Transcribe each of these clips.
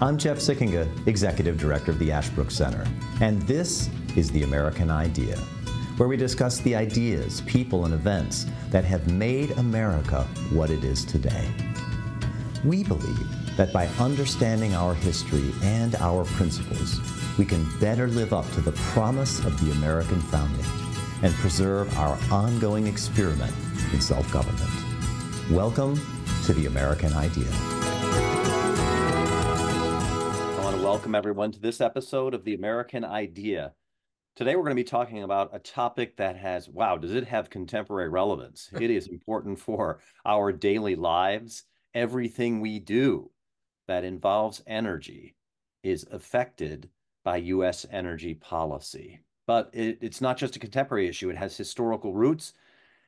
I'm Jeff Sikkenga, Executive Director of the Ashbrook Center, and this is The American Idea, where we discuss the ideas, people, and events that have made America what it is today. We believe that by understanding our history and our principles, we can better live up to the promise of the American founding and preserve our ongoing experiment in self-government. Welcome to The American Idea. I want to welcome everyone to this episode of The American Idea. Today we're going to be talking about a topic that has, wow, does it have contemporary relevance? It is important for our daily lives. Everything we do that involves energy is affected by U.S. energy policy. But it's not just a contemporary issue. It has historical roots.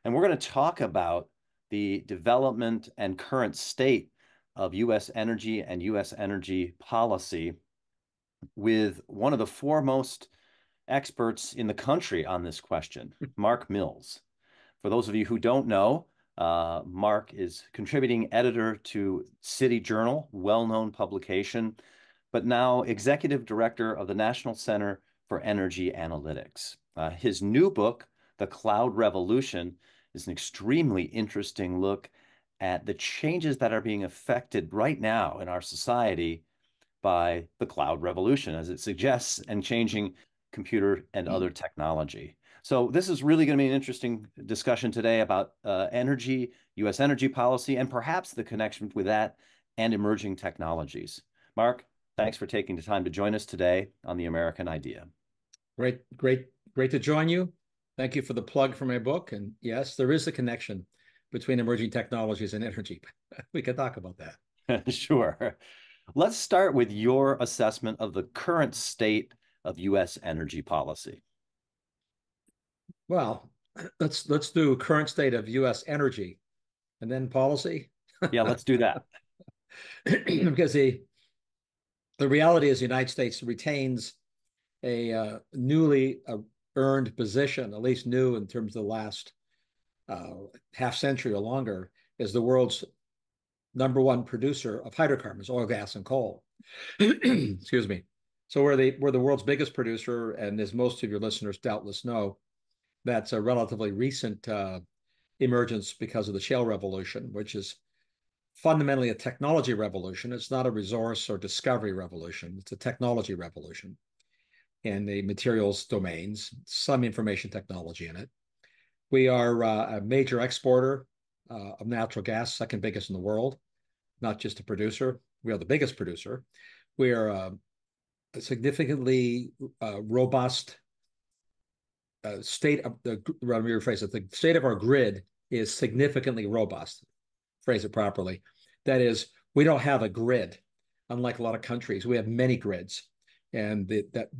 And we're going to talk about the development and current state of U.S. energy and U.S. energy policy with one of the foremost experts in the country on this question, Mark Mills. For those of you who don't know, Mark is contributing editor to City Journal, well-known publication, but now executive director of the National Center for Energy Analytics. His new book, The Cloud Revolution, is an extremely interesting look at the changes that are being affected right now in our society by the cloud revolution, as it suggests, and changing computer and other technology. So this is really going to be an interesting discussion today about energy, U.S. energy policy, and perhaps the connection with that and emerging technologies. Mark, thanks for taking the time to join us today on The American Idea. Great to join you. Thank you for the plug for my book. And yes, there is a connection between emerging technologies and energy. We can talk about that. Sure. Let's start with your assessment of the current state of U.S. energy policy. Well, let's do current state of U.S. energy and then policy. Yeah, let's do that. Because the reality is the United States retains a newly earned position, at least new in terms of the last half century or longer, as the world's #1 producer of hydrocarbons, oil, gas, and coal. Excuse me. So we're the world's biggest producer, and as most of your listeners doubtless know, that's a relatively recent emergence because of the shale revolution, which is fundamentally a technology revolution. It's not a resource or discovery revolution. It's a technology revolution in the materials domains, some information technology in it. We are a major exporter of natural gas, second biggest in the world, not just a producer. We are the biggest producer. We are a significantly robust state of the, let me rephrase it, the state of our grid is significantly robust, phrase it properly. That is, we don't have a grid, unlike a lot of countries. We have many grids, and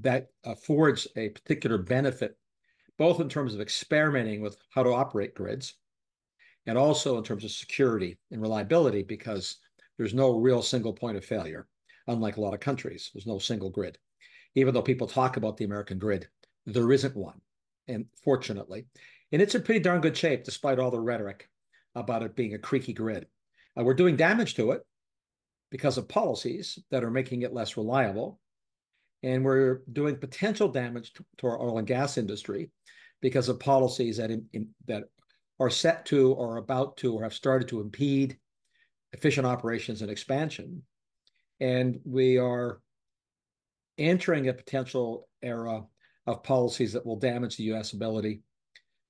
that affords a particular benefit, both in terms of experimenting with how to operate grids, and also in terms of security and reliability, because there's no real single point of failure, unlike a lot of countries. There's no single grid. Even though people talk about the American grid, there isn't one, and fortunately. And it's in pretty darn good shape, despite all the rhetoric about it being a creaky grid. We're doing damage to it because of policies that are making it less reliable. And we're doing potential damage to our oil and gas industry because of policies that are set to or about to or have started to impede efficient operations and expansion. And we are entering a potential era of policies that will damage the U.S. ability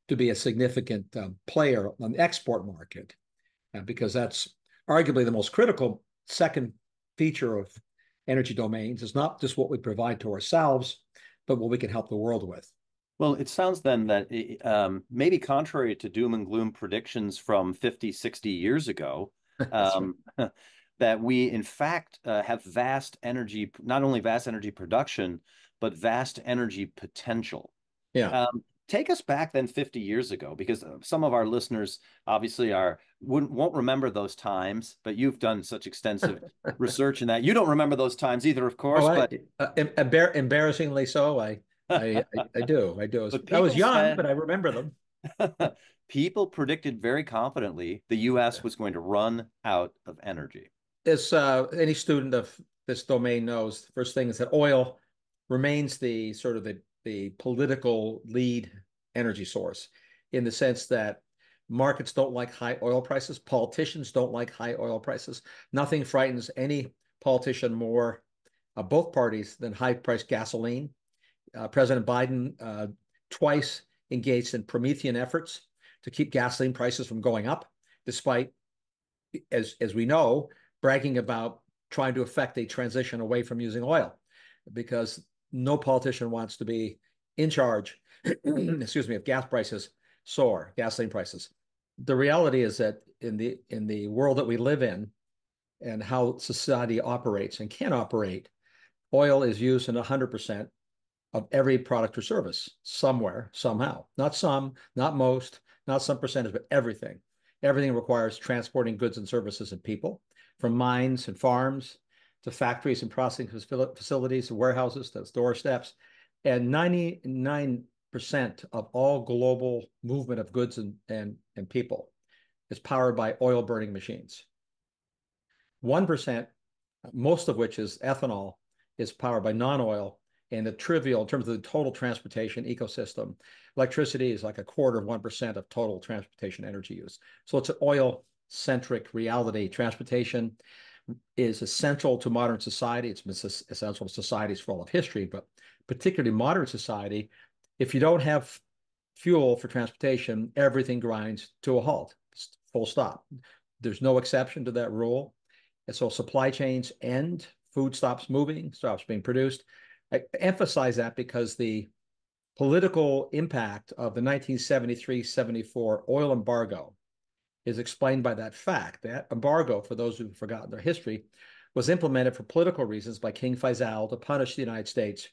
to be a significant player on the export market, because that's arguably the most critical second feature of energy domains. Is not just what we provide to ourselves, but what we can help the world with. Well, it sounds then that maybe contrary to doom and gloom predictions from 50, 60 years ago, that we in fact have vast energy, not only vast energy production, but vast energy potential. Yeah. Take us back then 50 years ago, because some of our listeners obviously won't remember those times, but you've done such extensive research in that. You don't remember those times either, of course. Embarrassingly so. I do. I was young, but I remember them. People predicted very confidently the U.S. was going to run out of energy. As any student of this domain knows, the first thing is that oil remains the sort of the political lead energy source, in the sense that markets don't like high oil prices. Politicians don't like high oil prices. Nothing frightens any politician more, both parties, than high-priced gasoline. President Biden twice engaged in Promethean efforts to keep gasoline prices from going up, despite, as we know, bragging about trying to effect a transition away from using oil, because no politician wants to be in charge, excuse me, if gas prices soar, gasoline prices. The reality is that in the world that we live in and how society operates and can operate, oil is used in 100% of every product or service somewhere, somehow. Not some, not most, not some percentage, but everything. Everything requires transporting goods and services and people, from mines and farms to factories and processing facilities, to warehouses, to doorsteps. And 99% of all global movement of goods and people is powered by oil burning machines. 1%, most of which is ethanol, is powered by non-oil. And the trivial, in terms of the total transportation ecosystem, electricity is like 1/4% of total transportation energy use. So it's an oil-centric reality. Transportation is essential to modern society. It's been essential to societies for all of history, but particularly modern society. If you don't have fuel for transportation, everything grinds to a halt, full stop. There's no exception to that rule. And so supply chains end, food stops moving, stops being produced. I emphasize that because the political impact of the 1973-74 oil embargo is explained by that fact. That embargo, for those who've forgotten their history, was implemented for political reasons by King Faisal to punish the United States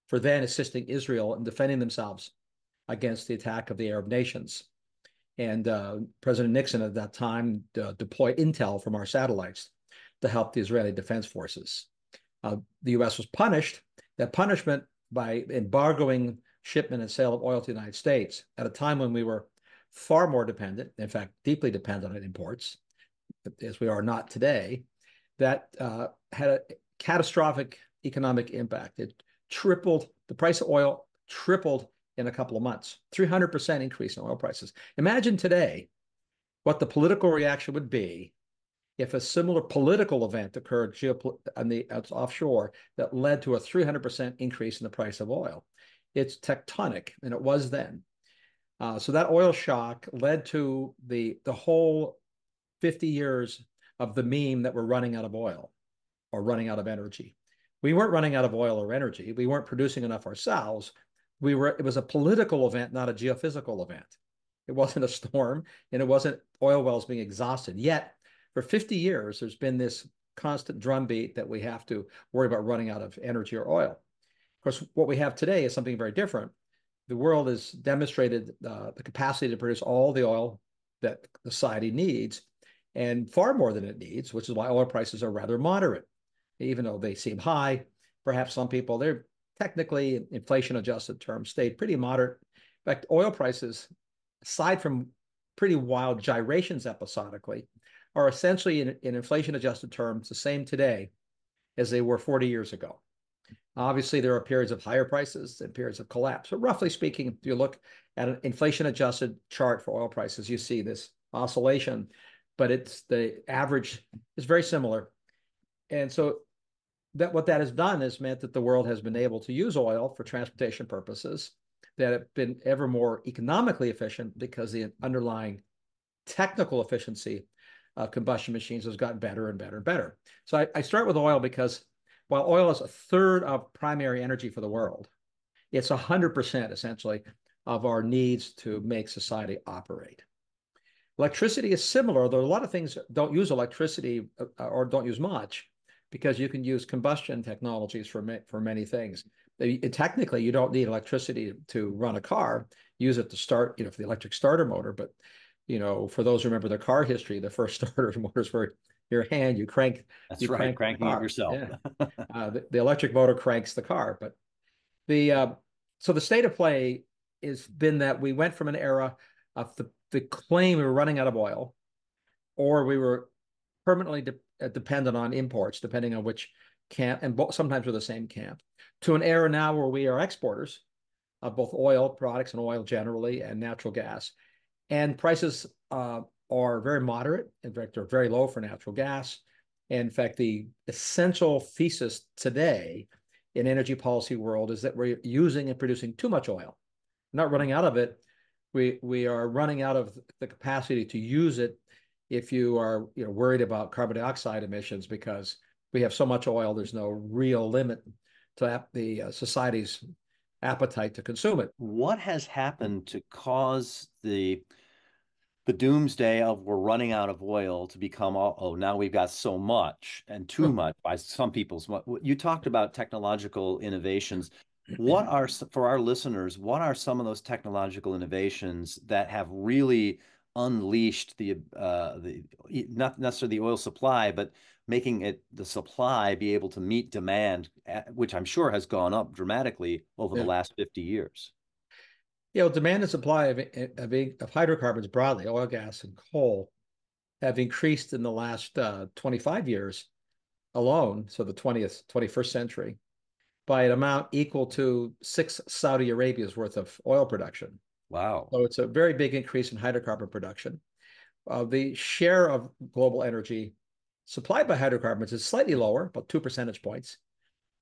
for then assisting Israel in defending themselves against the attack of the Arab nations. And President Nixon at that time deployed intel from our satellites to help the Israeli Defense Forces. The U.S. was punished. That punishment by embargoing shipment and sale of oil to the United States at a time when we were far more dependent, in fact, deeply dependent on imports, as we are not today, that had a catastrophic economic impact. It tripled, the price of oil tripled in a couple of months, 300% increase in oil prices. Imagine today what the political reaction would be if a similar political event occurred on the offshore that led to a 300% increase in the price of oil. It's tectonic, and it was then. So that oil shock led to the whole 50 years of the meme that we're running out of oil or running out of energy. We weren't running out of oil or energy. We weren't producing enough ourselves. It was a political event, not a geophysical event. It wasn't a storm, and it wasn't oil wells being exhausted. Yet, for 50 years, there's been this constant drumbeat that we have to worry about running out of energy or oil. Of course, what we have today is something very different. The world has demonstrated the capacity to produce all the oil that society needs, and far more than it needs, which is why oil prices are rather moderate. Even though they seem high, perhaps some people, they're technically, inflation-adjusted terms, stayed pretty moderate. In fact, oil prices, aside from pretty wild gyrations episodically, are essentially in inflation-adjusted terms the same today as they were 40 years ago. Obviously, there are periods of higher prices and periods of collapse. But roughly speaking, if you look at an inflation-adjusted chart for oil prices, you see this oscillation, but it's the average is very similar. And so what that has done is meant that the world has been able to use oil for transportation purposes that have been ever more economically efficient because the underlying technical efficiency of combustion machines has gotten better and better and better. So I start with oil because while oil is a third of primary energy for the world, it's 100% essentially of our needs to make society operate. Electricity is similar, though a lot of things don't use electricity or don't use much, because you can use combustion technologies for many things. Technically, you don't need electricity to run a car. Use it to start, for the electric starter motor. But, for those who remember their car history, the first starter motors were your hand. You crank. That's right, cranking it yourself. Yeah. The electric motor cranks the car. But so the state of play has been that we went from an era of the claim we were running out of oil, or we were permanently dependent on imports, depending on which camp, and sometimes we're the same camp, to an era now where we are exporters of both oil products and oil generally and natural gas. And prices are very moderate. In fact, they're very low for natural gas. In fact, the essential thesis today in energy policy world is that we're using and producing too much oil. We're not running out of it. We are running out of the capacity to use it if you are worried about carbon dioxide emissions, because we have so much oil, there's no real limit to the society's appetite to consume it. What has happened to cause the doomsday of we're running out of oil to become, oh, now we've got so much and too much by some people's? You talked about technological innovations. What are, for our listeners, what are some of those technological innovations that have really unleashed the not necessarily the oil supply, but making it the supply be able to meet demand, which I'm sure has gone up dramatically over the last 50 years? Demand and supply of hydrocarbons broadly, oil, gas, and coal, have increased in the last 25 years alone, so the 21st century, by an amount equal to 6 Saudi Arabia's worth of oil production. Wow. So it's a very big increase in hydrocarbon production. The share of global energy supplied by hydrocarbons is slightly lower, about 2 percentage points,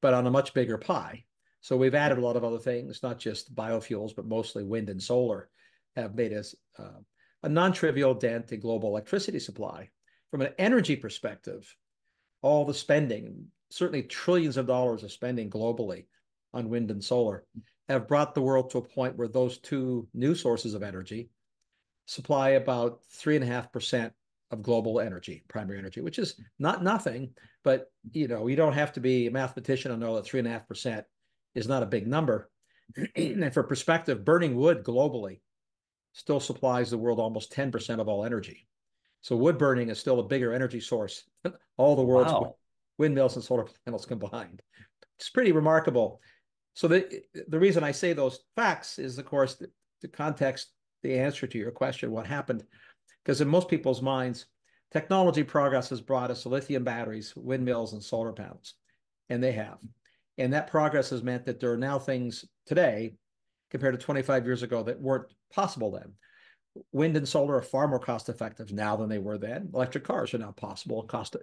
but on a much bigger pie. So we've added a lot of other things, not just biofuels, but mostly wind and solar have made us a non-trivial dent in global electricity supply. From an energy perspective, all the spending, certainly trillions of dollars of spending globally on wind and solar, have brought the world to a point where those two new sources of energy supply about 3.5% of global energy, primary energy, which is not nothing, but you don't have to be a mathematician to know that 3.5% is not a big number. And for perspective, burning wood globally still supplies the world almost 10% of all energy. So wood burning is still a bigger energy source than all the world's windmills and solar panels combined. It's pretty remarkable. So the reason I say those facts is, of course, the context, the answer to your question, what happened. Because in most people's minds, technology progress has brought us lithium batteries, windmills, and solar panels. And they have. And that progress has meant that there are now things today compared to 25 years ago that weren't possible then. Wind and solar are far more cost effective now than they were then. Electric cars are now possible, cost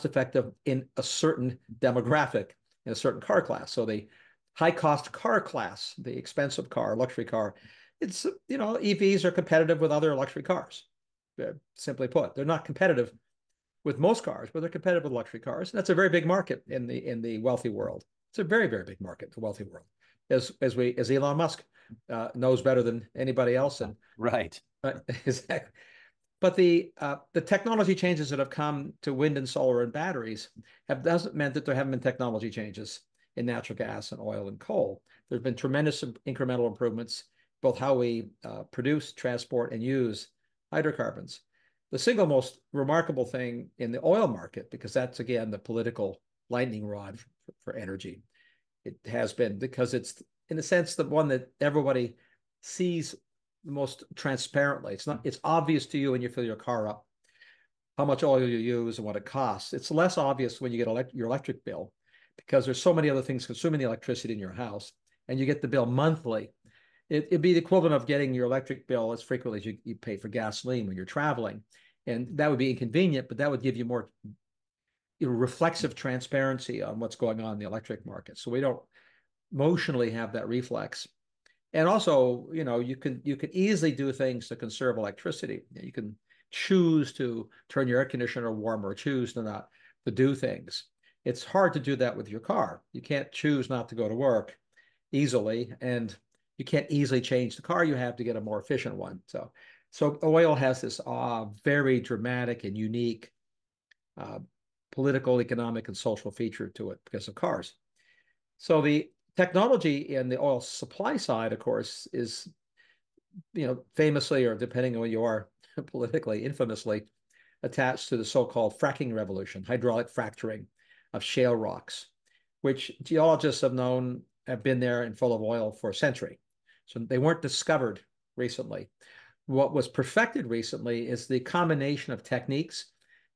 effective in a certain demographic, in a certain car class. So the high cost car class, the expensive car, luxury car, it's, EVs are competitive with other luxury cars. Simply put, they're not competitive with most cars, but they're competitive with luxury cars. And that's a very big market in the wealthy world. It's a very, very big market in the wealthy world, as Elon Musk knows better than anybody else. And right, exactly. But the technology changes that have come to wind and solar and batteries doesn't meant that there haven't been technology changes in natural gas and oil and coal. There's been tremendous incremental improvements, both how we produce, transport, and use hydrocarbons. The single most remarkable thing in the oil market, because that's, again, the political lightning rod for energy, it has been, because it's, in a sense, the one that everybody sees the most transparently. It's obvious to you when you fill your car up how much oil you use and what it costs. It's less obvious when you get your electric bill, because there's so many other things consuming the electricity in your house, and you get the bill monthly. It'd be the equivalent of getting your electric bill as frequently as you pay for gasoline when you're traveling. And that would be inconvenient, but that would give you more reflexive transparency on what's going on in the electric market. So we don't emotionally have that reflex. And also, you can easily do things to conserve electricity. You can choose to turn your air conditioner warm or choose to do things. It's hard to do that with your car. You can't choose not to go to work easily, and you can't easily change the car you have to get a more efficient one. So oil has this very dramatic and unique political, economic, and social feature to it because of cars. So the technology in the oil supply side, of course, is, famously, or depending on where you are politically, infamously attached to the so-called fracking revolution, hydraulic fracturing of shale rocks, which geologists have been there and full of oil for a century. So they weren't discovered recently. What was perfected recently is the combination of techniques,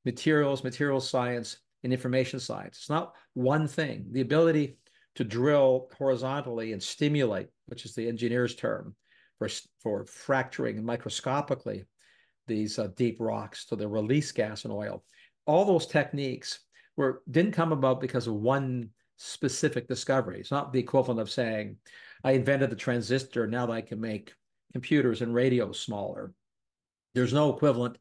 materials science, in information science. It's not one thing. The ability to drill horizontally and stimulate, which is the engineer's term for fracturing microscopically these deep rocks to the release gas and oil. All those techniques didn't come about because of one specific discovery. It's not the equivalent of saying, I invented the transistor, now that I can make computers and radios smaller. There's no equivalent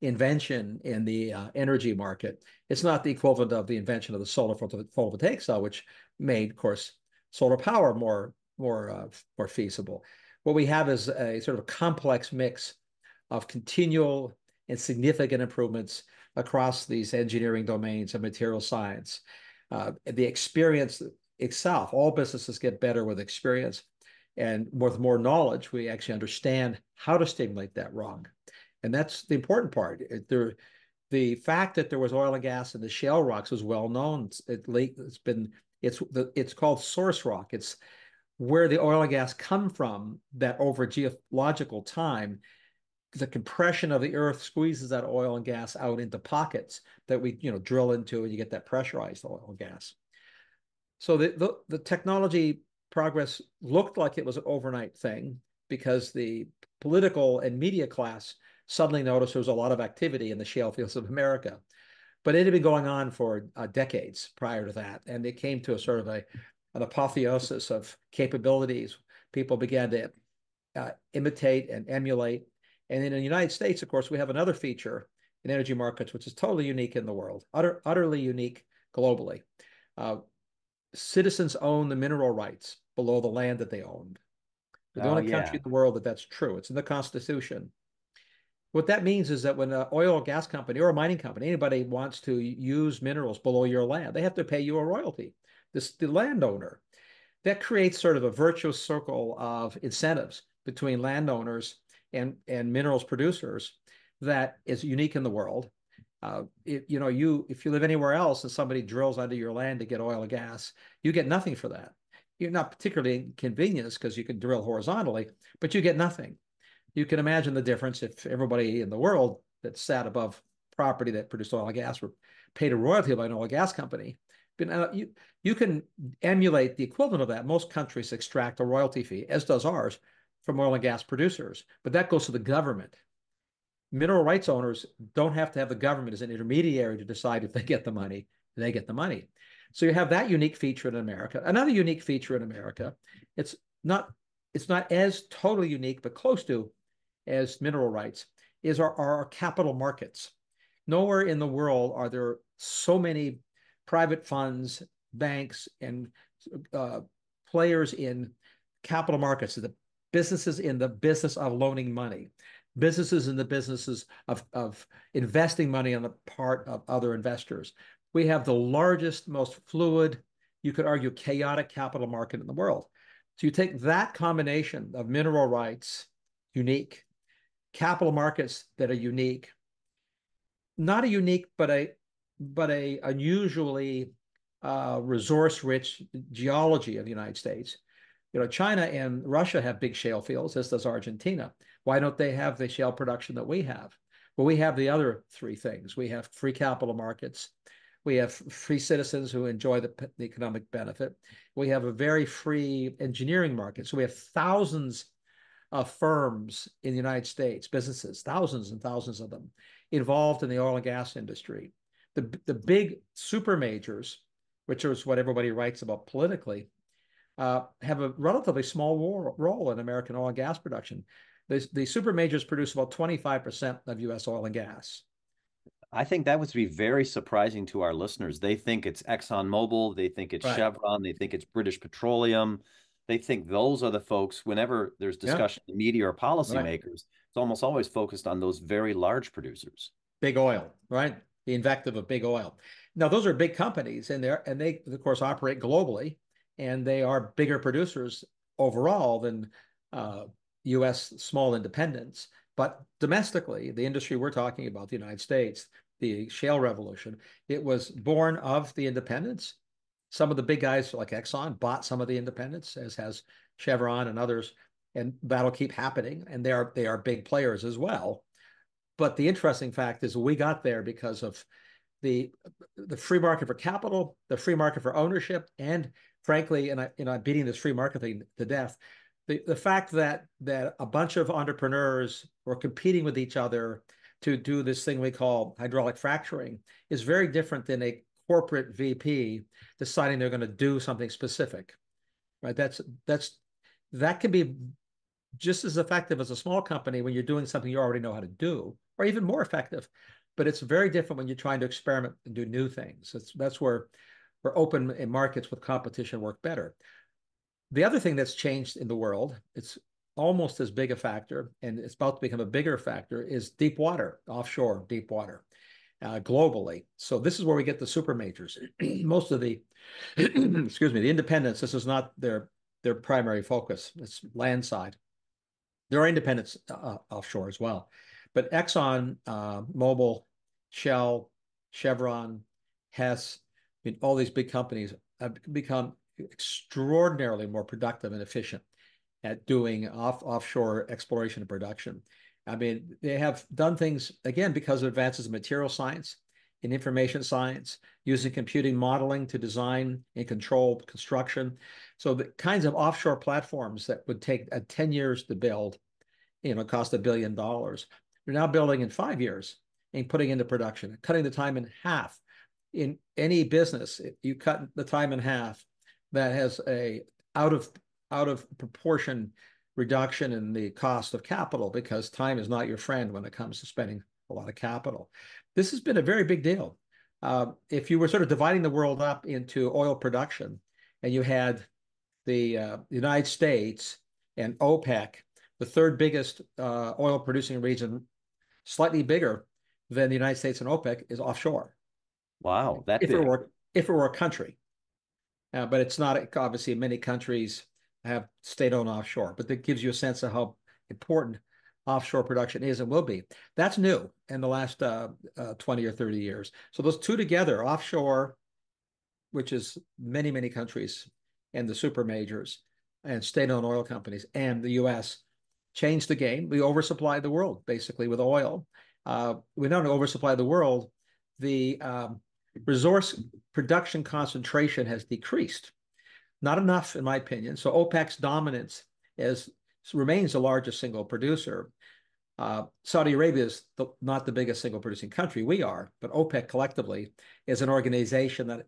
invention in the energy market. It's not the equivalent of the invention of the solar photovoltaic cell, which made, of course, solar power more feasible. What we have is a sort of complex mix of continual and significant improvements across these engineering domains of material science. The experience itself, all businesses get better with experience, and with more knowledge, we actually understand how to stimulate that rock. And that's the important part. The fact that there was oil and gas in the shale rocks was well known. It's called source rock. It's where the oil and gas come from, that over geological time, the compression of the earth squeezes that oil and gas out into pockets that we drill into, and you get that pressurized oil and gas. So the technology progress looked like it was an overnight thing because the political and media class suddenly noticed there was a lot of activity in the shale fields of America. But it had been going on for decades prior to that, and it came to a sort of an apotheosis of capabilities. People began to imitate and emulate. And in the United States, of course, we have another feature in energy markets, which is totally unique in the world, utterly unique globally. Citizens own the mineral rights below the land that they owned. We're the only country in the world that's true. It's in the Constitution. What that means is that when an oil or gas company or a mining company, anybody wants to use minerals below your land, they have to pay you a royalty, the landowner. That creates sort of a virtuous circle of incentives between landowners and minerals producers that is unique in the world. If you live anywhere else and somebody drills under your land to get oil and gas, you get nothing for that. You're not particularly inconvenienced because you can drill horizontally, but you get nothing. You can imagine the difference if everybody in the world that sat above property that produced oil and gas were paid a royalty by an oil and gas company. But you can emulate the equivalent of that. Most countries extract a royalty fee, as does ours, from oil and gas producers, but that goes to the government. Mineral rights owners don't have to have the government as an intermediary to decide if they get the money. They get the money. So you have that unique feature in America. Another unique feature in America, it's not as totally unique, but close to as mineral rights, is our capital markets. Nowhere in the world are there so many private funds, banks, and players in capital markets, the businesses in the business of loaning money, businesses in the businesses of investing money on the part of other investors. We have the largest, most fluid, you could argue chaotic capital market in the world. So you take that combination of mineral rights, unique, capital markets that are unique, not a unique, but a unusually resource-rich geology of the United States. China and Russia have big shale fields, as does Argentina. Why don't they have the shale production that we have? Well, we have the other three things. We have free capital markets. We have free citizens who enjoy the economic benefit. We have a very free engineering market. So we have thousands of firms in the United States, businesses, thousands and thousands of them, involved in the oil and gas industry. The big super majors, which is what everybody writes about politically, have a relatively small role in American oil and gas production. The super majors produce about 25% of U.S. oil and gas. I think that would be very surprising to our listeners. They think it's ExxonMobil, they think it's Chevron, they think it's British Petroleum. They think those are the folks, whenever there's discussion in the media or policymakers, it's almost always focused on those very large producers. Big oil, right? The invective of big oil. Now, those are big companies, and they, of course, operate globally, and they are bigger producers overall than U.S. small independents. But domestically, the industry we're talking about, the United States, the shale revolution, it was born of the independents. Some of the big guys like Exxon bought some of the independents, as has Chevron and others, and that'll keep happening. And they are big players as well. But the interesting fact is we got there because of the free market for capital, the free market for ownership, and frankly, and I'm beating this free market thing to death. The fact that a bunch of entrepreneurs were competing with each other to do this thing we call hydraulic fracturing is very different than a corporate VP deciding they're going to do something specific, right? That can be just as effective as a small company when you're doing something you already know how to do, or even more effective. But it's very different when you're trying to experiment and do new things. That's where open markets with competition work better. The other thing that's changed in the world, it's almost as big a factor, and it's about to become a bigger factor, is deep water, offshore deep water, globally. So this is where we get the super majors. Most of the, excuse me, the independents, this is not their primary focus. It's land side. There are independents offshore as well. But Exxon, Mobil, Shell, Chevron, Hess, I mean, all these big companies have become extraordinarily more productive and efficient at doing offshore exploration and production. I mean, they have done things, again, because of advances in material science, in information science, using computing modeling to design and control construction. So the kinds of offshore platforms that would take 10 years to build, cost $1 billion, they're now building in 5 years and putting into production, cutting the time in half. In any business, if you cut the time in half, that has a out of proportion reduction in the cost of capital, because time is not your friend when it comes to spending a lot of capital. This has been a very big deal. If you were sort of dividing the world up into oil production, and you had the United States and OPEC, the third biggest oil producing region, slightly bigger than the United States and OPEC, is offshore. Wow, that if big. It were a country, but it's not. Obviously, many countries have state-owned offshore, but that gives you a sense of how important offshore production is and will be. That's new in the last 20 or 30 years. So those two together, offshore, which is many, many countries, and the super majors and state-owned oil companies, and the U.S. changed the game. We oversupply the world, basically, with oil. We not only oversupply the world, the resource production concentration has decreased. Not enough, in my opinion. So OPEC's dominance remains the largest single producer. Saudi Arabia is not the biggest single producing country. We are, but OPEC collectively is an organization that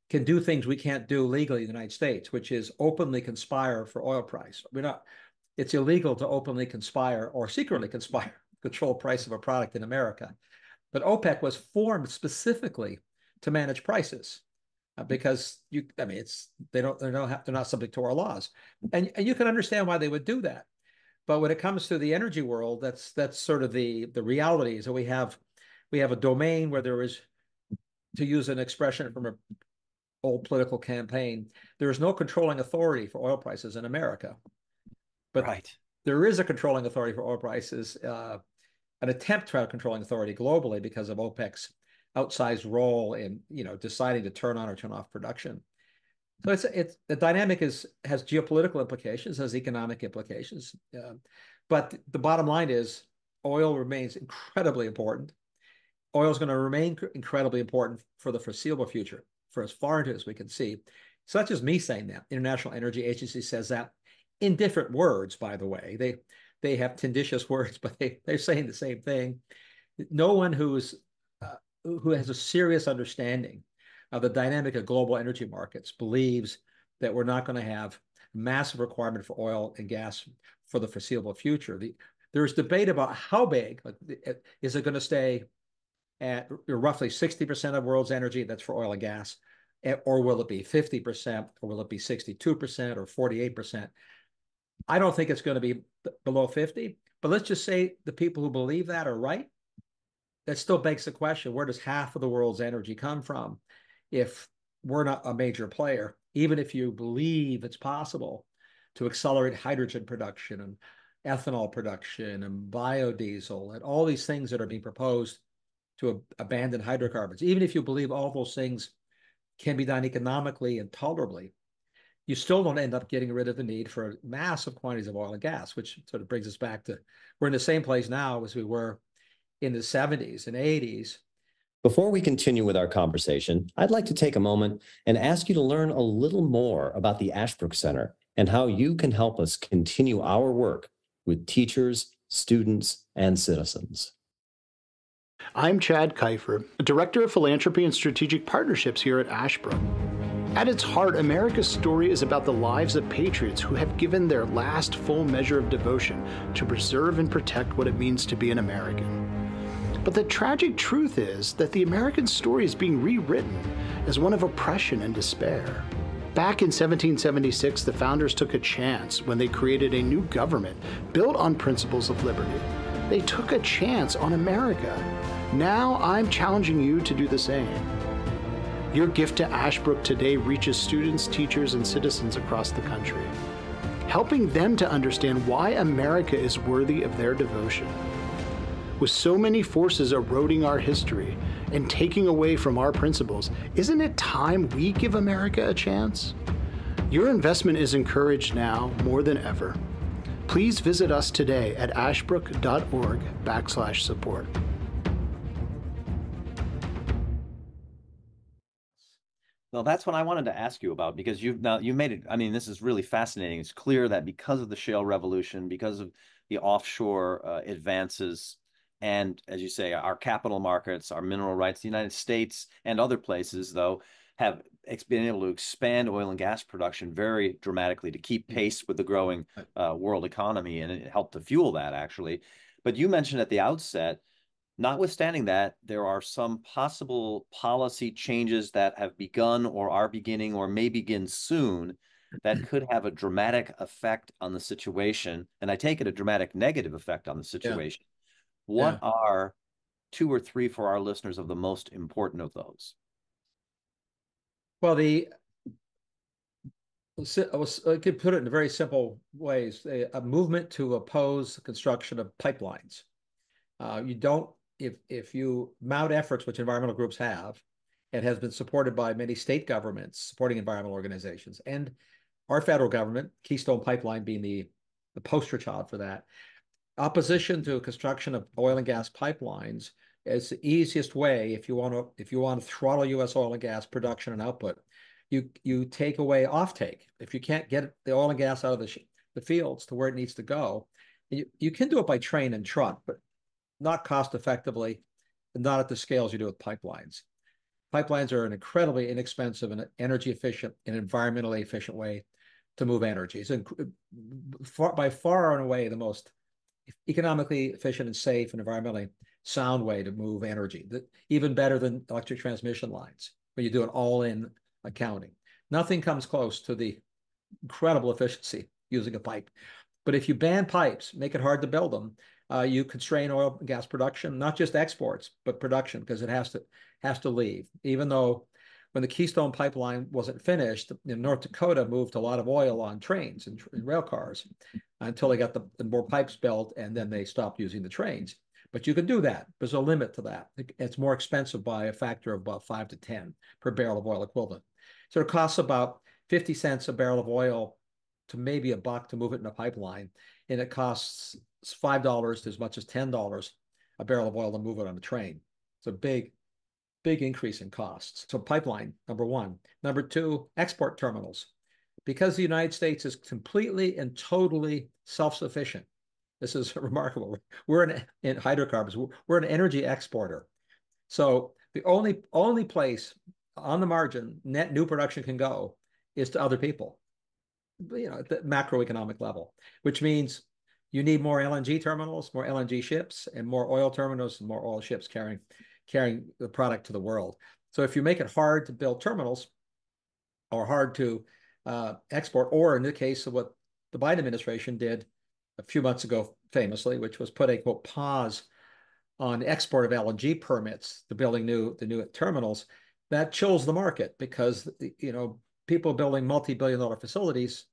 can do things we can't do legally in the United States, which is openly conspire for oil price. It's illegal to openly conspire or secretly conspire control price of a product in America. But OPEC was formed specifically to manage prices, because they're not subject to our laws, and you can understand why they would do that. But when it comes to the energy world, that's sort of the reality is that we have a domain where there is, to use an expression from an old political campaign, there is no controlling authority for oil prices in America, but right. There is a controlling authority for oil prices, an attempt to have a controlling authority globally because of OPEC's outsized role in deciding to turn on or turn off production. So the dynamic has geopolitical implications, has economic implications, but the bottom line is oil remains incredibly important. Oil is going to remain incredibly important for the foreseeable future, for as far as we can see. It's not just me saying that. International Energy Agency says that in different words, by the way. They have tenditious words, but they're saying the same thing. No one who has a serious understanding of the dynamic of global energy markets believes that we're not going to have massive requirement for oil and gas for the foreseeable future. There's debate about how big. Is it going to stay at roughly 60% of world's energy? That's for oil and gas. Or will it be 50%? Or will it be 62% or 48%? I don't think it's going to be below 50. But let's just say the people who believe that are right. That still begs the question, where does half of the world's energy come from if we're not a major player? Even if you believe it's possible to accelerate hydrogen production and ethanol production and biodiesel and all these things that are being proposed to abandon hydrocarbons, even if you believe all those things can be done economically and tolerably, you still don't end up getting rid of the need for massive quantities of oil and gas, which sort of brings us back to, we're in the same place now as we were in the 70s and 80s, Before we continue with our conversation, I'd like to take a moment and ask you to learn a little more about the Ashbrook Center and how you can help us continue our work with teachers, students, and citizens. I'm Chad Kiefer, Director of Philanthropy and Strategic Partnerships here at Ashbrook. At its heart, America's story is about the lives of patriots who have given their last full measure of devotion to preserve and protect what it means to be an American. But the tragic truth is that the American story is being rewritten as one of oppression and despair. Back in 1776, the founders took a chance when they created a new government built on principles of liberty. They took a chance on America. Now I'm challenging you to do the same. Your gift to Ashbrook today reaches students, teachers, and citizens across the country, helping them to understand why America is worthy of their devotion. With so many forces eroding our history and taking away from our principles, isn't it time we give America a chance? Your investment is encouraged now more than ever. Please visit us today at ashbrook.org/support. Well, that's what I wanted to ask you about, because you made it. I mean, this is really fascinating. It's clear that because of the shale revolution, because of the offshore advances, and as you say, our capital markets, our mineral rights, the United States and other places, though, have been able to expand oil and gas production very dramatically to keep pace with the growing world economy, and it helped to fuel that, actually. But you mentioned at the outset, notwithstanding that, there are some possible policy changes that have begun or are beginning or may begin soon that could have a dramatic effect on the situation. And I take it a dramatic negative effect on the situation. Yeah. What are 2 or 3 for our listeners of the most important of those? Well, I could put it in very simple ways. A movement to oppose the construction of pipelines. You don't, if you mount efforts, which environmental groups have, and has been supported by many state governments supporting environmental organizations, and our federal government, Keystone Pipeline being the poster child for that. Opposition to construction of oil and gas pipelines is the easiest way if you want to throttle U.S. oil and gas production and output. You take away offtake. If you can't get the oil and gas out of the fields to where it needs to go, you can do it by train and truck, but not cost effectively, and not at the scales you do with pipelines. Pipelines are an incredibly inexpensive and energy efficient and environmentally efficient way to move energy. So by far and away the most economically efficient and safe and environmentally sound way to move energy, even better than electric transmission lines when you do an all-in accounting. Nothing comes close to the incredible efficiency using a pipe. But if you ban pipes, make it hard to build them, you constrain oil and gas production, not just exports, but production, because it has to leave. Even though when the Keystone Pipeline wasn't finished, North Dakota moved a lot of oil on trains and rail cars until they got the more pipes built, and then they stopped using the trains. But you can do that. There's a limit to that. It's more expensive by a factor of about 5 to 10 per barrel of oil equivalent. So it costs about 50 cents a barrel of oil to maybe $1 to move it in a pipeline, and it costs $5 to as much as $10 a barrel of oil to move it on a train. It's a big increase in costs. So pipeline, number one. Number two, export terminals. Because the United States is completely and totally self-sufficient. This is remarkable. We're in hydrocarbons. We're an energy exporter. So the only place on the margin net new production can go is to other people, at the macroeconomic level, which means you need more LNG terminals, more LNG ships, and more oil terminals, and more oil ships carrying the product to the world. So if you make it hard to build terminals or hard to export, or in the case of what the Biden administration did a few months ago famously, which was put a quote pause on export of LNG permits to building the new terminals, that chills the market, because people building multi-billion-dollar facilities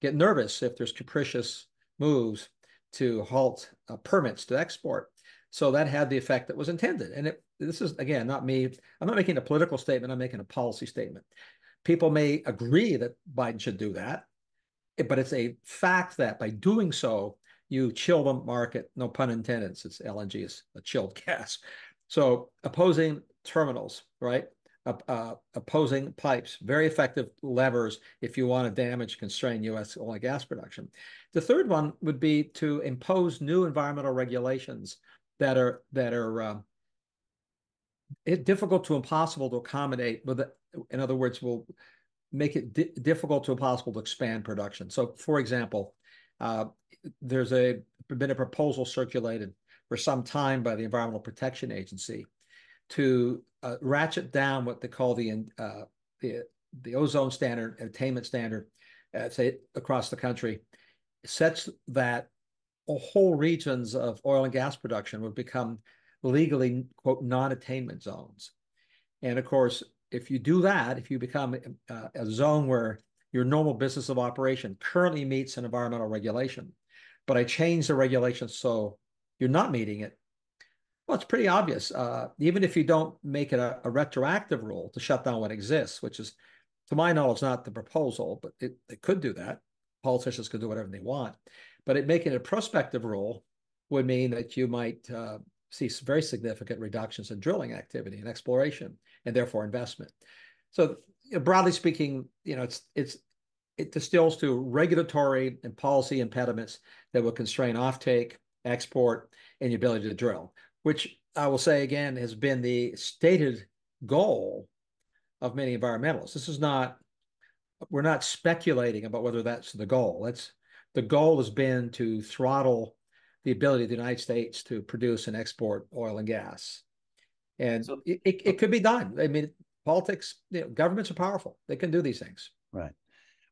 get nervous if there's capricious moves to halt permits to export. So that had the effect that was intended. And this is, again, not me. I'm not making a political statement. I'm making a policy statement. People may agree that Biden should do that, but it's a fact that by doing so, you chill the market. No pun intended, since LNG is a chilled gas. So opposing terminals, right? Opposing pipes, very effective levers if you want to damage, constrain U.S. oil and gas production. The third one would be to impose new environmental regulations that are difficult to impossible to accommodate. In other words, will make it difficult to impossible to expand production. So, for example, there's been a proposal circulated for some time by the Environmental Protection Agency to ratchet down what they call the ozone standard, attainment standard, say across the country, such that whole regions of oil and gas production would become legally, quote, non-attainment zones. And of course, if you do that, if you become a zone where your normal business of operation currently meets an environmental regulation, but I change the regulation so you're not meeting it, well, it's pretty obvious. Even if you don't make it a retroactive rule to shut down what exists, which is, to my knowledge, not the proposal, but it could do that. Politicians could do whatever they want. But making it a prospective rule would mean that you might see very significant reductions in drilling activity and exploration, and therefore investment. So, broadly speaking, it distills to regulatory and policy impediments that will constrain offtake, export, and the ability to drill, which I will say again has been the stated goal of many environmentalists. We're not speculating about whether that's the goal. The goal has been to throttle the ability of the United States to produce and export oil and gas. And so, it could be done. I mean, politics, governments are powerful. They can do these things. Right.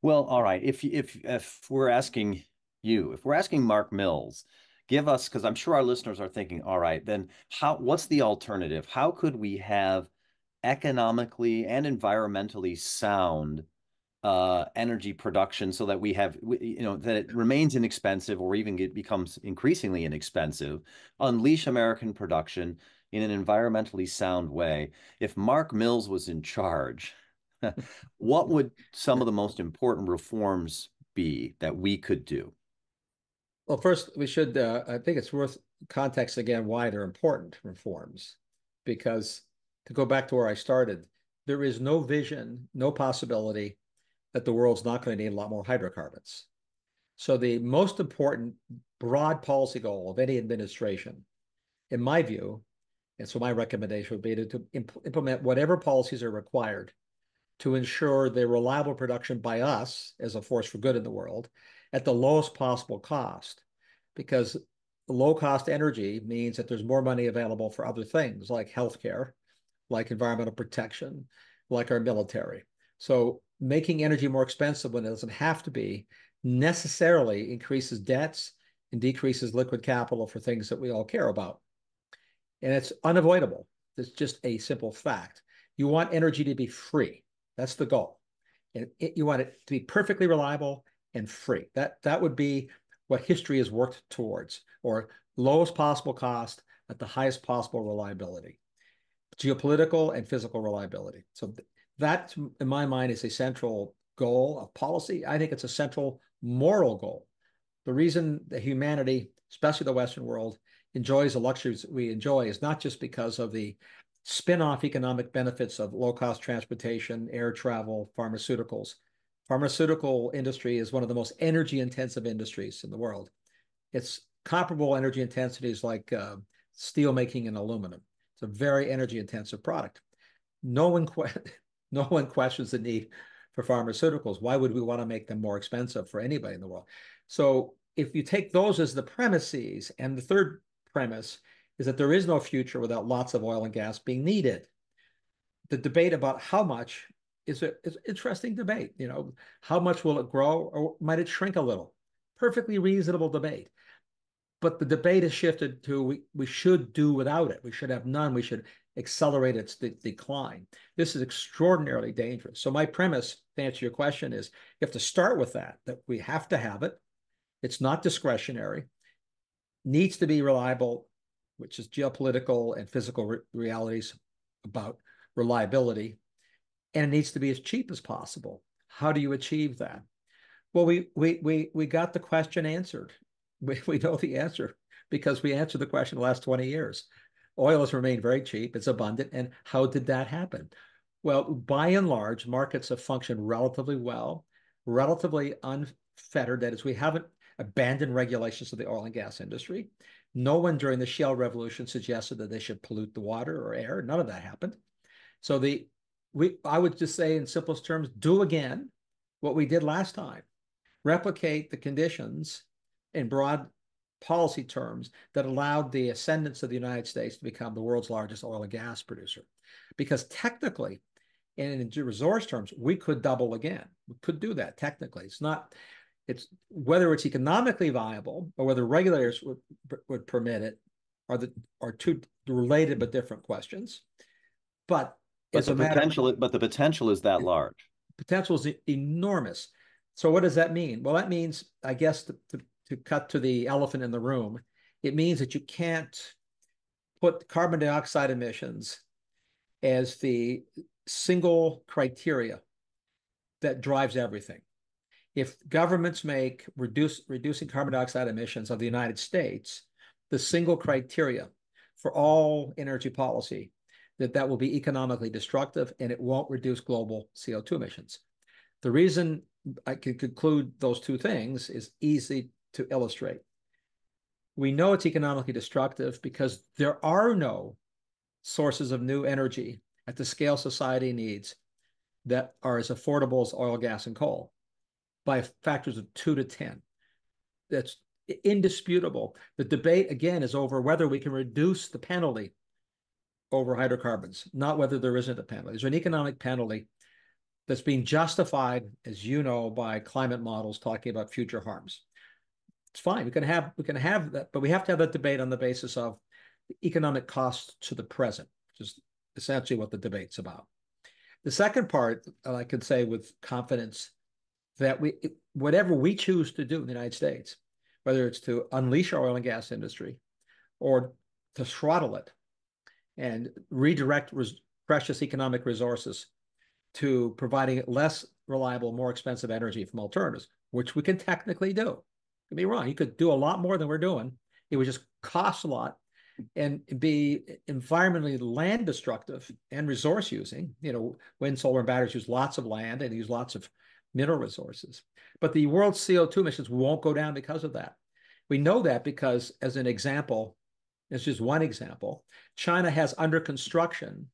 Well, all right. If we're asking Mark Mills, give us, because I'm sure our listeners are thinking, all right, then what's the alternative? How could we have economically and environmentally sound energy production so that we have, that it remains inexpensive or even becomes increasingly inexpensive, unleash American production in an environmentally sound way? If Mark Mills was in charge, what would some of the most important reforms be that we could do? Well, first, we should, I think it's worth context again why they're important reforms, because to go back to where I started, there is no vision, no possibility that the world's not going to need a lot more hydrocarbons. So the most important broad policy goal of any administration, in my view, and so my recommendation would be to implement whatever policies are required to ensure the reliable production by us as a force for good in the world at the lowest possible cost, because low-cost energy means that there's more money available for other things like healthcare, like environmental protection, like our military. So making energy more expensive when it doesn't have to be necessarily increases debts and decreases liquid capital for things that we all care about. And it's unavoidable. It's just a simple fact. You want energy to be free. That's the goal. And you want it to be perfectly reliable and free. That would be what history has worked towards, or lowest possible cost at the highest possible reliability, geopolitical and physical reliability. So that, in my mind, is a central goal of policy. I think it's a central moral goal. The reason that humanity, especially the Western world, enjoys the luxuries that we enjoy is not just because of the spin-off economic benefits of low-cost transportation, air travel, pharmaceuticals. Pharmaceutical industry is one of the most energy-intensive industries in the world. It's comparable energy intensities like steel making and aluminum. It's a very energy-intensive product. No one questions the need for pharmaceuticals. Why would we want to make them more expensive for anybody in the world? So if you take those as the premises, and the third premise is that there is no future without lots of oil and gas being needed. The debate about how much is an interesting debate. How much will it grow, or might it shrink a little? Perfectly reasonable debate. But the debate has shifted to we should do without it. We should have none. We should accelerate its decline. This is extraordinarily dangerous. So my premise, to answer your question, is you have to start with that we have to have it. It's not discretionary. Needs to be reliable, which is geopolitical and physical realities about reliability. And it needs to be as cheap as possible. How do you achieve that? Well, we got the question answered. We know the answer because we answered the question the last 20 years. Oil has remained very cheap. It's abundant. And how did that happen? Well, by and large, markets have functioned relatively well, relatively unfettered. That is, we haven't abandoned regulations of the oil and gas industry. No one during the shale revolution suggested that they should pollute the water or air. None of that happened. So I would just say in simplest terms, do again what we did last time. Replicate the conditions in broad policy terms that allowed the ascendance of the United States to become the world's largest oil and gas producer. Because technically, in resource terms, we could double again. We could do that technically. It's whether it's economically viable or whether regulators would permit it are two related but different questions. But the potential is that large. Potential is enormous. So what does that mean? Well, that means, I guess, to cut to the elephant in the room, it means that you can't put carbon dioxide emissions as the single criteria that drives everything. If governments make reducing carbon dioxide emissions of the United States the single criteria for all energy policy, that will be economically destructive and it won't reduce global CO2 emissions. The reason I can conclude those two things is easy to illustrate. We know it's economically destructive because there are no sources of new energy at the scale society needs that are as affordable as oil, gas, and coal by factors of 2 to 10. That's indisputable. The debate, again, is over whether we can reduce the penalty over hydrocarbons, not whether there isn't a penalty. There's an economic penalty that's being justified, as you know, by climate models talking about future harms. It's fine. We can have that, but we have to have that debate on the basis of economic costs to the present, which is essentially what the debate's about. The second part, I can say with confidence that whatever we choose to do in the United States, whether it's to unleash our oil and gas industry or to throttle it and redirect precious economic resources to providing less reliable, more expensive energy from alternatives, which we can technically do. Don't get me wrong, you could do a lot more than we're doing. It would just cost a lot and be environmentally land destructive and resource using. Wind, solar, and batteries use lots of land and use lots of mineral resources. But the world's CO2 emissions won't go down because of that. We know that because, as an example, it's just one example, China has under construction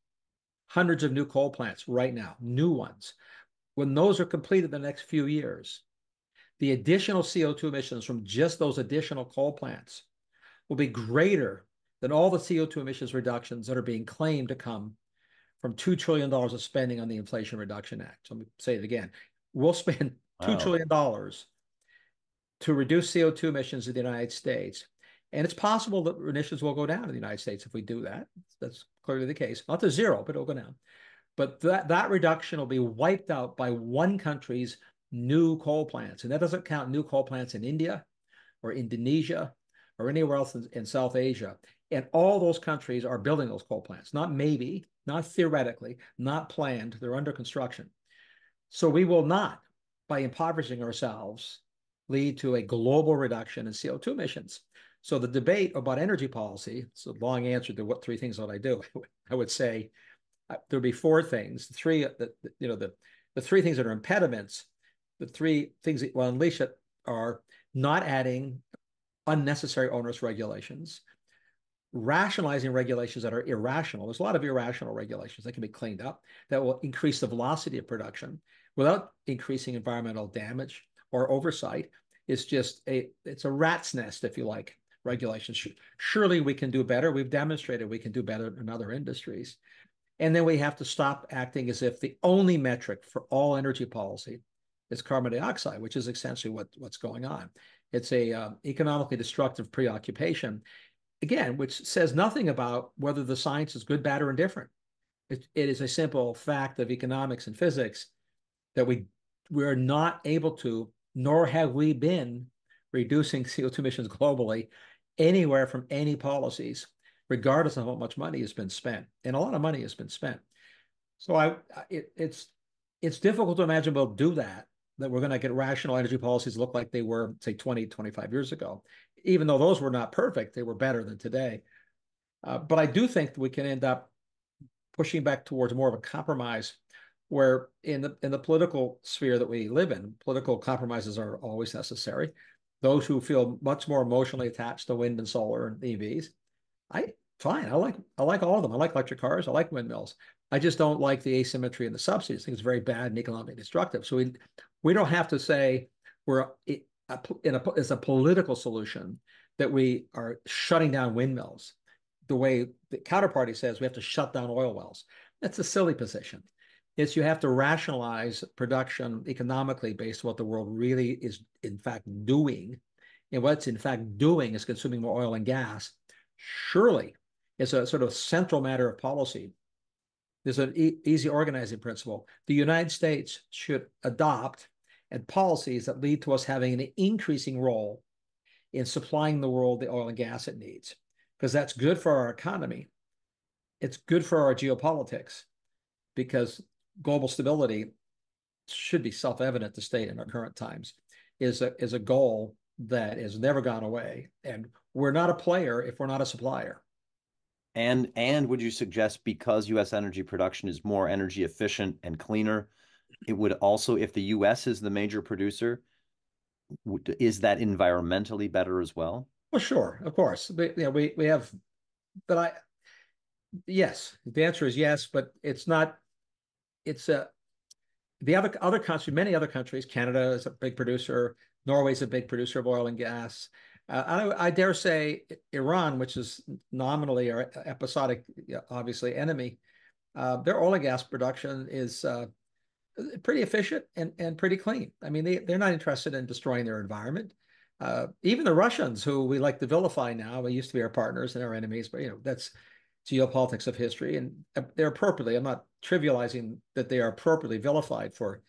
hundreds of new coal plants right now, new ones. When those are completed in the next few years, the additional CO2 emissions from just those additional coal plants will be greater than all the CO2 emissions reductions that are being claimed to come from $2 trillion of spending on the Inflation Reduction Act. So let me say it again. We'll spend $2 trillion to reduce CO2 emissions in the United States. And it's possible that emissions will go down in the United States if we do that. That's clearly the case. Not to zero, but it'll go down. But that reduction will be wiped out by one country's new coal plants. And that doesn't count new coal plants in India or Indonesia or anywhere else in South Asia. And all those countries are building those coal plants. Not maybe, not theoretically, not planned. They're under construction. So we will not, by impoverishing ourselves, lead to a global reduction in CO2 emissions. So the debate about energy policy, it's a long answer to what 3 things would I do. I would say there'd be 4 things. The 3 things that are impediments, the 3 things that will unleash it are not adding unnecessary onerous regulations, rationalizing regulations that are irrational. There's a lot of irrational regulations that can be cleaned up that will increase the velocity of production without increasing environmental damage or oversight. It's a rat's nest, if you like, regulations. Surely we can do better. We've demonstrated we can do better in other industries. And then we have to stop acting as if the only metric for all energy policy is carbon dioxide, which is essentially what's going on. It's a economically destructive preoccupation, again, which says nothing about whether the science is good, bad, or indifferent. It is a simple fact of economics and physics that we're not able to, nor have we been reducing CO2 emissions globally anywhere from any policies, regardless of how much money has been spent. And a lot of money has been spent. So it's difficult to imagine we'll do that we're going to get rational energy policies look like they were, say, 20, 25 years ago. Even though those were not perfect, they were better than today. But I do think that we can end up pushing back towards more of a compromise, where in the political sphere that we live in, political compromises are always necessary. Those who feel much more emotionally attached to wind and solar and EVs, fine. I like all of them. I like electric cars. I like windmills. I just don't like the asymmetry in the subsidies. I think it's very bad and economically destructive. So we don't have to say we're as a political solution that we are shutting down windmills the way the counterparty says we have to shut down oil wells. That's a silly position. It's you have to rationalize production economically based on what the world really is in fact doing. And what it's in fact doing is consuming more oil and gas. Surely it's a sort of central matter of policy. There's an easy organizing principle. The United States should adopt policies that lead to us having an increasing role in supplying the world the oil and gas it needs, because that's good for our economy. It's good for our geopolitics, because global stability should be self-evident to state in our current times is a goal that has never gone away. And we're not a player if we're not a supplier. And would you suggest, because U.S. energy production is more energy efficient and cleaner, it would also, if the U.S. is the major producer, is that environmentally better as well? Well, sure, of course. We have, but yes, the answer is yes, but it's not. It's the other countries, many other countries. Canada is a big producer. Norway is a big producer of oil and gas. I dare say Iran, which is nominally our episodic, obviously, enemy, their oil and gas production is pretty efficient and pretty clean. I mean, they're not interested in destroying their environment. Even the Russians, who we like to vilify now, they used to be our partners and our enemies, but that's geopolitics of history, and they're appropriately. I'm not trivializing that they are appropriately vilified for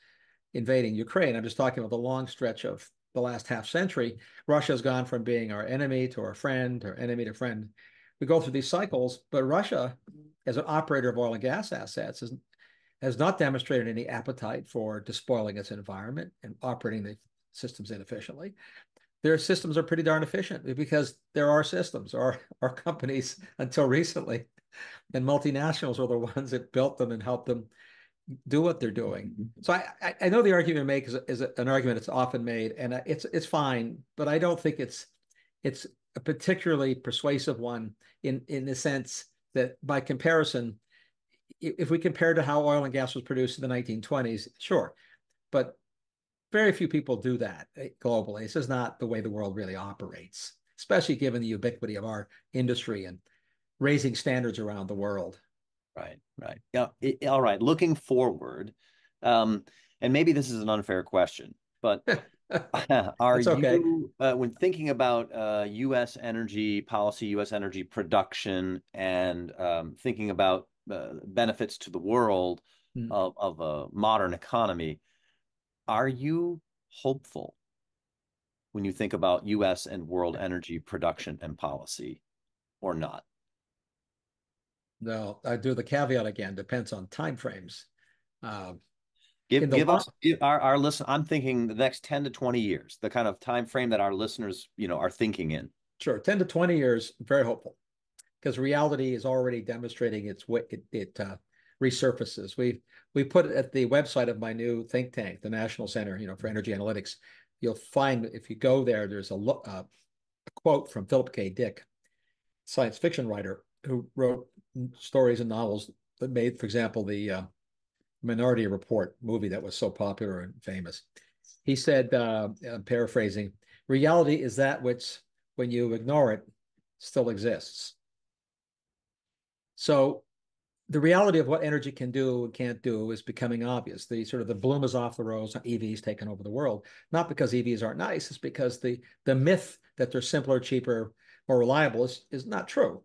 invading Ukraine. I'm just talking about the long stretch of the last half century. Russia has gone from being our enemy to our friend, or enemy to friend. We go through these cycles, but Russia, as an operator of oil and gas assets, has not demonstrated any appetite for despoiling its environment and operating the systems inefficiently. Their systems are pretty darn efficient because there are systems, or our companies until recently, and multinationals are the ones that built them and helped them do what they're doing. So I know the argument you make is an argument that's often made, and it's fine, but I don't think it's a particularly persuasive one in the sense that, by comparison, if we compare to how oil and gas was produced in the 1920s, sure, but very few people do that globally. This is not the way the world really operates, especially given the ubiquity of our industry and raising standards around the world. Right. Yeah. All right. Looking forward, and maybe this is an unfair question, but are okay. you, when thinking about U.S. energy policy, U.S. energy production, and thinking about benefits to the world of a modern economy, are you hopeful when you think about U.S. and world energy production and policy, or not? No, I do the caveat again. Depends on timeframes. Give our listen. I'm thinking the next 10 to 20 years, the kind of time frame that our listeners, are thinking in. Sure, 10 to 20 years, very hopeful, because reality is already demonstrating it resurfaces. We put it at the website of my new think tank, the National Center, for Energy Analytics. You'll find, if you go there, there's a quote from Philip K. Dick, science fiction writer who wrote stories and novels that made, for example, the Minority Report movie that was so popular and famous. He said, I'm paraphrasing, reality is that which, when you ignore it, still exists. So the reality of what energy can do and can't do is becoming obvious. The bloom is off the rose, EVs taking over the world. Not because EVs aren't nice, it's because the myth that they're simpler, cheaper, more reliable is not true.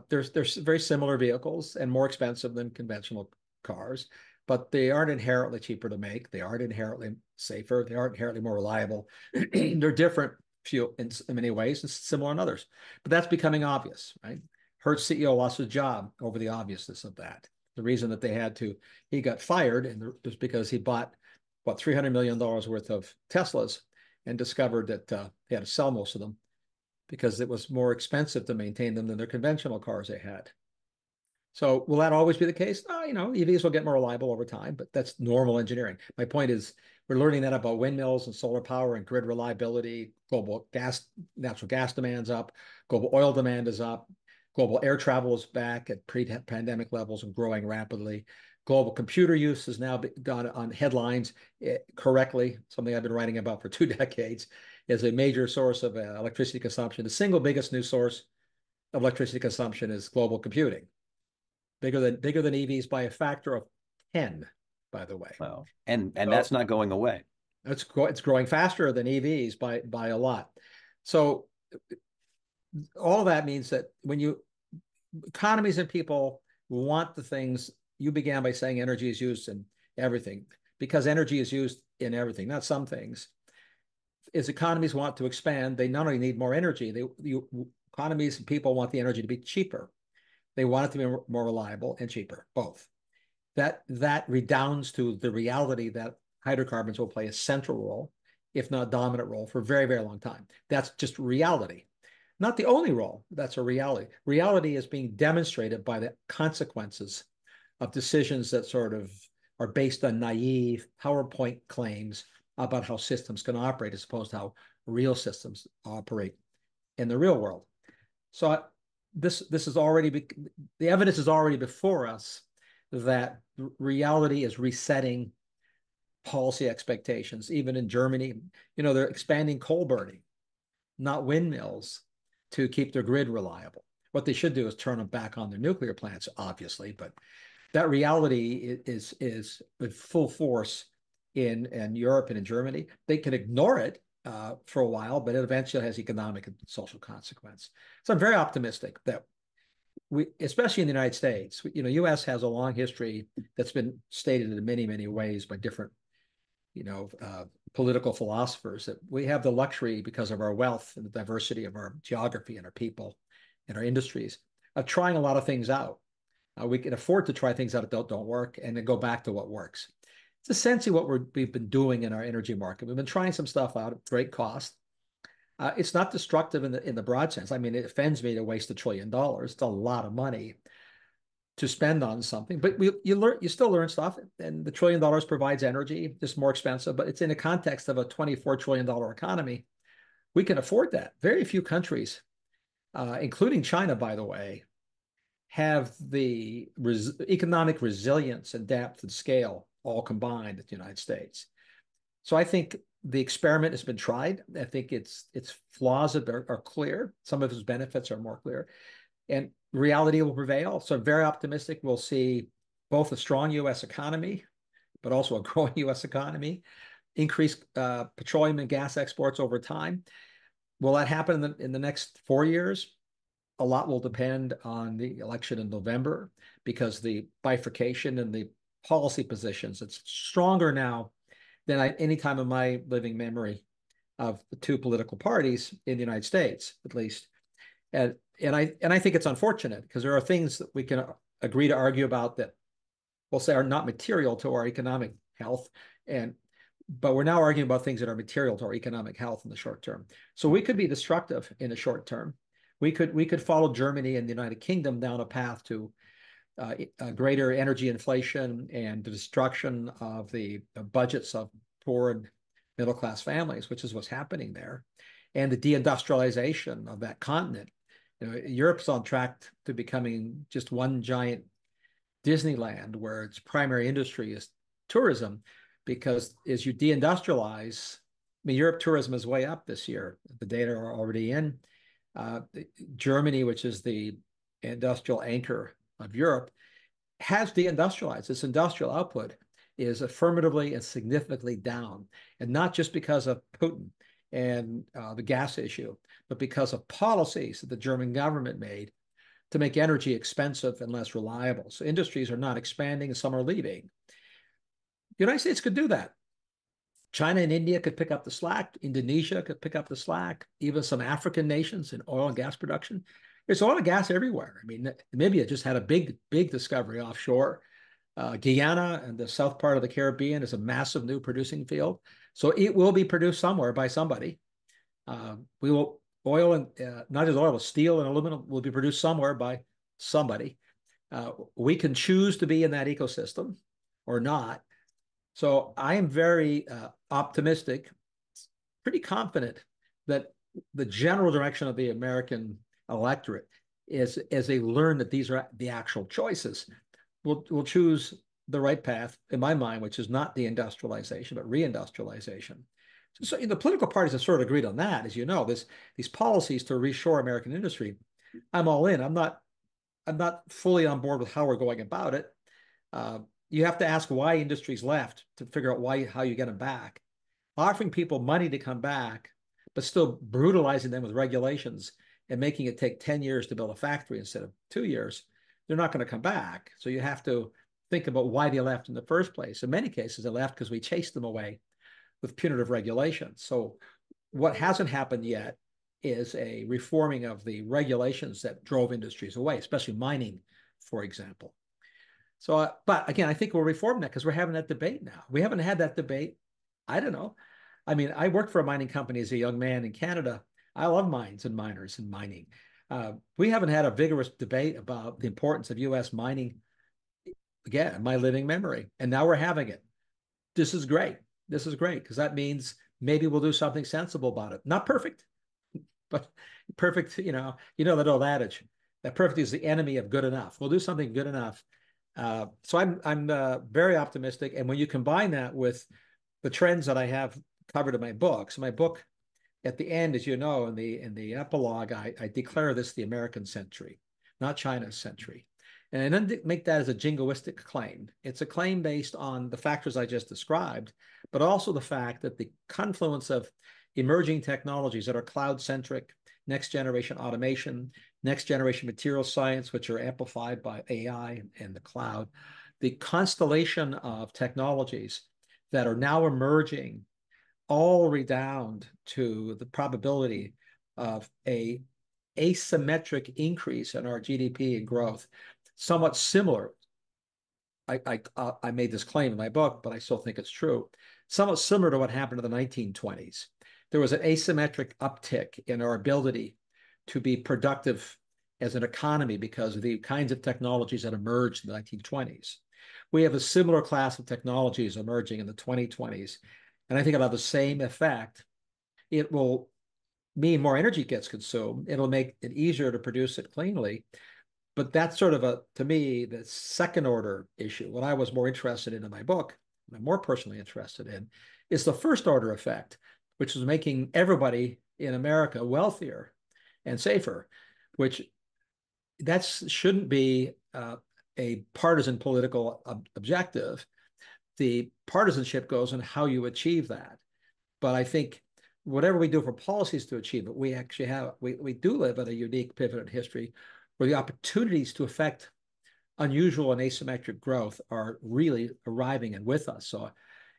There's very similar vehicles and more expensive than conventional cars, but they aren't inherently cheaper to make. They aren't inherently safer. They aren't inherently more reliable. They're different fuel in many ways and similar in others. But that's becoming obvious, right? Hertz CEO lost his job over the obviousness of that. The reason that he got fired, and was because he bought, $300 million worth of Teslas and discovered that he had to sell most of them because it was more expensive to maintain them than their conventional cars they had. So will that always be the case? You know, EVs will get more reliable over time, but that's normal engineering. My point is we're learning that about windmills and solar power and grid reliability. Global natural gas demand's up. Global oil demand is up. Global air travel is back at pre-pandemic levels and growing rapidly. Global computer use has now gone on headlines correctly, something I've been writing about for 2 decades, as a major source of electricity consumption. The single biggest new source of electricity consumption is global computing. Bigger than EVs by a factor of 10, by the way. Wow. And that's not going away. It's growing faster than EVs by a lot. So all that means that when economies and people want the things, you began by saying energy is used in everything, because energy is used in everything, not some things. As economies want to expand, they not only need more energy, economies and people want the energy to be cheaper. They want it to be more reliable and cheaper, both. That redounds to the reality that hydrocarbons will play a central role, if not dominant role, for a very, very long time. That's just reality. Not the only role, that's a reality. Reality is being demonstrated by the consequences of decisions that sort of are based on naive PowerPoint claims about how systems can operate as opposed to how real systems operate in the real world. So this is already, the evidence is already before us that reality is resetting policy expectations. Even in Germany, you know, they're expanding coal burning, not windmills, to keep their grid reliable. What they should do is turn them back on their nuclear plants, obviously, but that reality is with full force in Europe and in Germany. They can ignore it for a while, but it eventually has economic and social consequence. So I'm very optimistic that we, especially in the United States, you know, U.S. has a long history that's been stated in many, many ways by different, you know, political philosophers, that we have the luxury, because of our wealth and the diversity of our geography and our people and our industries, of trying a lot of things out. We can afford to try things out that don't work and then go back to what works. It's essentially what we've been doing in our energy market. We've been trying some stuff out at great cost. It's not destructive in the broad sense. I mean, it offends me to waste $1 trillion. It's a lot of money to spend on something, but you still learn stuff, and the $1 trillion provides energy, just more expensive, but it's in the context of a $24 trillion economy. We can afford that. Very few countries, including China, by the way, have the economic resilience and depth and scale all combined at the United States. So I think the experiment has been tried. I think its flaws are clear. Some of its benefits are more clear, and reality will prevail. So I'm very optimistic we'll see both a strong U.S. economy, but also a growing U.S. economy, increased petroleum and gas exports over time. Will that happen in the next 4 years? A lot will depend on the election in November, because the bifurcation and the policy positions, it's stronger now than any time in my living memory of the two political parties in the United States, at least. And I think it's unfortunate, because there are things that we can agree to argue about that we'll say are not material to our economic health, but we're now arguing about things that are material to our economic health in the short term. So we could be destructive in the short term. We could follow Germany and the United Kingdom down a path to greater energy inflation and the destruction of the budgets of poor and middle-class families, which is what's happening there, and the deindustrialization of that continent. You know, Europe's on track to becoming just one giant Disneyland, where its primary industry is tourism, because as you deindustrialize, I mean, Europe tourism is way up this year. The data are already in. Germany, which is the industrial anchor of Europe, has deindustrialized. Its industrial output is affirmatively and significantly down, and not just because of Putin and the gas issue, but because of policies that the German government made to make energy expensive and less reliable. So industries are not expanding, and some are leaving. The United States could do that. China and India could pick up the slack. Indonesia could pick up the slack. Even some African nations in oil and gas production. There's oil and gas everywhere. I mean, Namibia just had a big discovery offshore. Guyana and the south part of the Caribbean is a massive new producing field. So it will be produced somewhere by somebody. We will oil and not just oil, but steel and aluminum will be produced somewhere by somebody. We can choose to be in that ecosystem or not. So I am very optimistic, pretty confident that the general direction of the American electorate is, as they learn that these are the actual choices, will choose the right path, in my mind, which is not deindustrialization, but reindustrialization. So the political parties have sort of agreed on that, as you know, these policies to reshore American industry. I'm all in. I'm not fully on board with how we're going about it. You have to ask why industries left to figure out how you get them back. Offering people money to come back, but still brutalizing them with regulations and making it take 10 years to build a factory instead of 2 years, they're not going to come back. So you have to think about why they left in the first place. In many cases, they left because we chased them away with punitive regulations. So what hasn't happened yet is a reforming of the regulations that drove industries away, especially mining, for example. So, but again, I think we'll reform that because we're having that debate now. We haven't had that debate. I don't know. I mean, I worked for a mining company as a young man in Canada. I love mines and miners and mining. We haven't had a vigorous debate about the importance of U.S. mining, again, in my living memory. And now we're having it. This is great. This is great because that means maybe we'll do something sensible about it. Not perfect, but perfect, that old adage, that perfect is the enemy of good enough. We'll do something good enough. So I'm very optimistic. And when you combine that with the trends that I have covered in my book, so my book at the end, as you know, in the epilogue, I declare this the American century, not China's century. And I then make that as a jingoistic claim. It's a claim based on the factors I just described, but also the fact that the confluence of emerging technologies that are cloud-centric, next-generation automation, next-generation material science, which are amplified by AI and the cloud, the constellation of technologies that are now emerging all redound to the probability of a asymmetric increase in our GDP and growth, somewhat similar. I made this claim in my book, but I still think it's true. Somewhat similar to what happened in the 1920s. There was an asymmetric uptick in our ability to be productive as an economy because of the kinds of technologies that emerged in the 1920s. We have a similar class of technologies emerging in the 2020s, and I think it'll have the same effect. It will mean more energy gets consumed. It'll make it easier to produce it cleanly. But that's sort of to me, the second order issue. What I was more interested in my book, I'm more personally interested in, is the first order effect, which is making everybody in America wealthier and safer, which that shouldn't be a partisan political objective. The partisanship goes in how you achieve that. But I think whatever we do for policies to achieve it, we actually we do live at a unique pivot in history where the opportunities to affect unusual and asymmetric growth are really arriving and with us. So,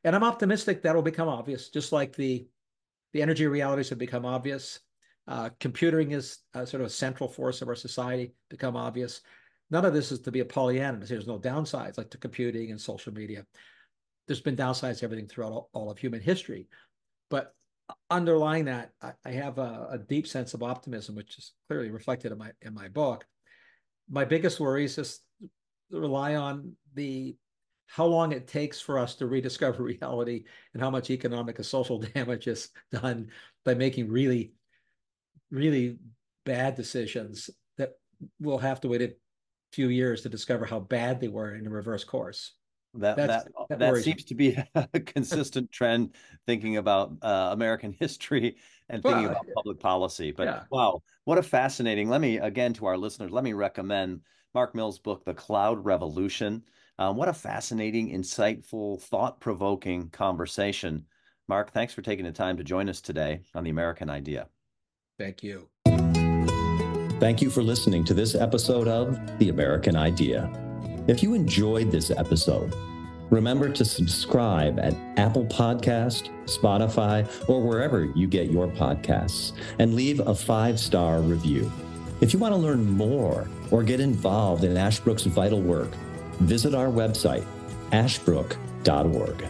and I'm optimistic that'll become obvious, just like the energy realities have become obvious. Computing is sort of a central force of our society, become obvious. None of this is to be a Pollyanna. There's no downsides like to computing and social media. There's been downsides to everything throughout all of human history. But underlying that, I have a deep sense of optimism, which is clearly reflected in my book. My biggest worry is just rely on how long it takes for us to rediscover reality and how much economic and social damage is done by making really, really bad decisions that we'll have to wait a few years to discover how bad they were in a reverse course. That seems to be a consistent trend, thinking about American history and thinking about public policy. But yeah. Wow, what a fascinating, to our listeners, let me recommend Mark Mills' book, The Cloud Revolution. What a fascinating, insightful, thought-provoking conversation. Mark, thanks for taking the time to join us today on The American Idea. Thank you. Thank you for listening to this episode of The American Idea. If you enjoyed this episode, remember to subscribe at Apple Podcast, Spotify, or wherever you get your podcasts, and leave a 5-star review. If you want to learn more or get involved in Ashbrook's vital work, visit our website, ashbrook.org.